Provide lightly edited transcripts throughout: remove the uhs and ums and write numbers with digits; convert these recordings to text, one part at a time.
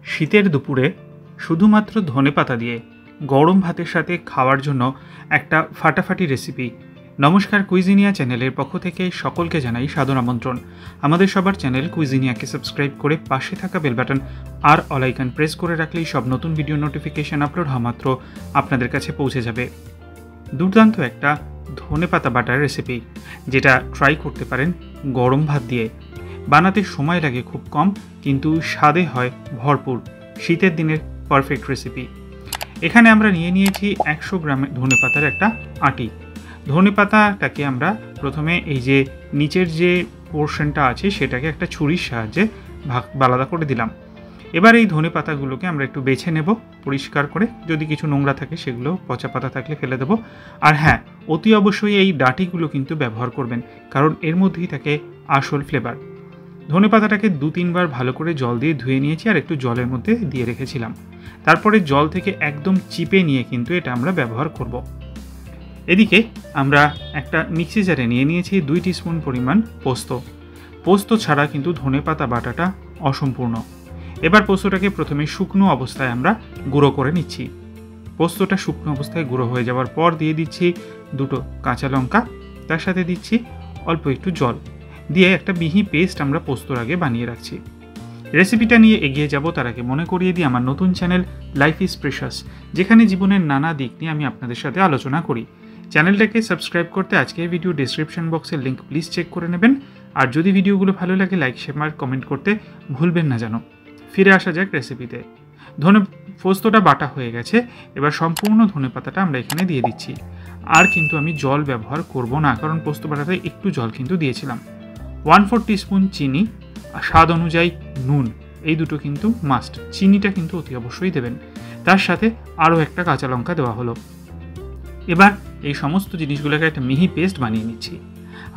শীতের দুপুরে শুধুমাত্র ধনেপাতা দিয়ে গরম ভাতের সাথে খাওয়ার জন্য একটা ফাটাফাটি রেসিপি। নমস্কার, কুইজিনিয়া চ্যানেলের পক্ষ থেকে সকলকে জানাই সাদর আমন্ত্রণ। আমাদের সবার চ্যানেল কুইজিনিয়াকে সাবস্ক্রাইব করে পাশে থাকা বেল বাটন আর অল আইকন প্রেস করে রাখলেই সব নতুন ভিডিও নোটিফিকেশন আপলোড হওয়া মাত্র আপনাদের কাছে পৌঁছে যাবে। দুর্দান্ত একটা ধনেপাতা বাটার রেসিপি, যেটা ট্রাই করতে পারেন গরম ভাত দিয়ে। বানাতে সময় লাগে খুব কম, কিন্তু স্বাদে হয় ভরপুর। শীতের দিনের পারফেক্ট রেসিপি। এখানে আমরা নিয়েছি 100 গ্রাম ধনেপাতার একটা আঁটি। ধনেপাতাটাকে আমরা প্রথমে এই যে নিচের যে পোর্শনটা আছে সেটাকে একটা ছুরির সাহায্যে আলাদা করে দিলাম। এবার এই ধনেপাতাগুলোকে আমরা একটু বেছে নেব পরিষ্কার করে। যদি কিছু নোংরা থাকে সেগুলো, পচা পাতা থাকলে ফেলে দেবো। আর হ্যাঁ, অতি অবশ্যই এই ডাঁটিগুলো কিন্তু ব্যবহার করবেন, কারণ এর মধ্যেই থাকে আসল ফ্লেভার। ধনেপাতাটাকে 2-3 বার ভালো করে জল দিয়ে ধুয়ে নিয়েছি, আর একটু জলের মধ্যে দিয়ে রেখেছিলাম। তারপরে জল থেকে একদম চিপে নিয়ে কিন্তু এটা আমরা ব্যবহার করব। এদিকে আমরা একটা মিক্সি জারে নিয়ে নিয়েছি 2 টিস্পুন পরিমাণ পোস্ত। পোস্ত ছাড়া কিন্তু ধনেপাতা বাটাটা অসম্পূর্ণ। এবার পোস্তটাকে প্রথমে শুকনো অবস্থায় আমরা গুঁড়ো করে নিচ্ছি। পোস্তটা শুকনো অবস্থায় গুঁড়ো হয়ে যাওয়ার পর দিয়ে দিচ্ছি 2টো কাঁচা লঙ্কা, তার সাথে দিচ্ছি অল্প একটু জল দিয়ে একটা মিহি পেস্ট আমরা পোস্তর আগে বানিয়ে রাখছি। রেসিপিটা নিয়ে এগিয়ে যাব তার আগে মনে করিয়ে দিই আমার নতুন চ্যানেল লাইফ ইজ প্রেশাস, যেখানে জীবনের নানা দিক নিয়ে আমি আপনাদের সাথে আলোচনা করি। চ্যানেলটাকে সাবস্ক্রাইব করতে আজকের ভিডিও ডেসক্রিপশন বক্সের লিঙ্ক প্লিজ চেক করে নেবেন। আর যদি ভিডিওগুলো ভালো লাগে লাইক, শেয়ার, কমেন্ট করতে ভুলবেন না যেন। ফিরে আসা যাক রেসিপিতে। পোস্তটা বাটা হয়ে গেছে। এবার সম্পূর্ণ ধনেপাতাটা আমরা এখানে দিয়ে দিচ্ছি। আর কিন্তু আমি জল ব্যবহার করব না, কারণ পোস্ত বাটাতে একটু জল কিন্তু দিয়েছিলাম। 1/4 টিস্পুন চিনি, স্বাদ অনুযায়ী নুন, এই দুটো কিন্তু মাস্ট। চিনিটা কিন্তু অতি অবশ্যই দেবেন। তার সাথে আরও একটা কাঁচা লঙ্কা দেওয়া হলো। এবার এই সমস্ত জিনিসগুলোকে একটা মিহি পেস্ট বানিয়ে নিচ্ছি।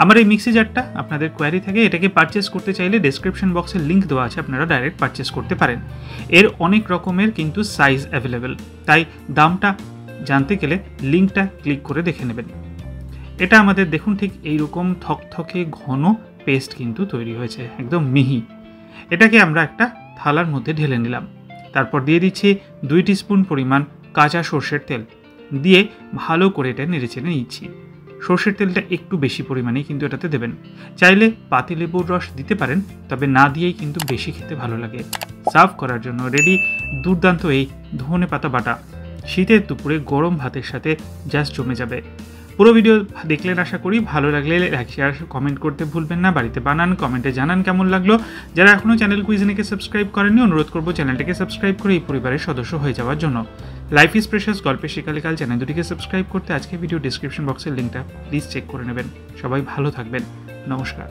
আমার এই মিক্সি জারটা আপনাদের কোয়ারি থেকে এটাকে পারচেস করতে চাইলে ডেসক্রিপশন বক্সের লিঙ্ক দেওয়া আছে, আপনারা ডাইরেক্ট পারচেস করতে পারেন। এর অনেক রকমের কিন্তু সাইজ অ্যাভেলেবেল, তাই দামটা জানতে গেলে লিঙ্কটা ক্লিক করে দেখে নেবেন। এটা আমাদের দেখুন ঠিক এইরকম থকথকে ঘন পেস্ট কিন্তু তৈরি হয়েছে, একদম মিহি। এটাকে আমরা একটা থালার মধ্যে ঢেলে নিলাম। তারপর দিয়ে দিচ্ছি 2 টিস্পুন পরিমাণ কাঁচা সর্ষের তেল, দিয়ে ভালো করে এটা নেড়েচেড়ে নিচ্ছি। সর্ষের তেলটা একটু বেশি পরিমাণে কিন্তু এটাতে দেবেন। চাইলে পাতিলেবুর রস দিতে পারেন, তবে না দিয়েই কিন্তু বেশি খেতে ভালো লাগে। সার্ভ করার জন্য রেডি দুর্দান্ত এই ধনেপাতা বাটা। শীতের দুপুরে গরম ভাতের সাথে জাস্ট জমে যাবে। পুরো ভিডিও দেখলেন আশা করি। ভালো লাগলে লাইক, শেয়ার, কমেন্ট করতে ভুলবেন না। বাড়িতে বানান, কমেন্টে জানান কেমন লাগলো। যারা এখনও চ্যানেল কুইজিনিয়াকে সাবস্ক্রাইব করেননি, অনুরোধ করবো চ্যানেলটাকে সাবস্ক্রাইব করে এই পরিবারের সদস্য হয়ে যাওয়ার জন্য। লাইফ ইজ প্রেশাস গল্পের শিকালিকাল চ্যানেল দুটিকে সাবস্ক্রাইব করতে আজকে ভিডিও ডিসক্রিপশন বক্সের লিঙ্কটা প্লিজ চেক করে নেবেন। সবাই ভালো থাকবেন। নমস্কার।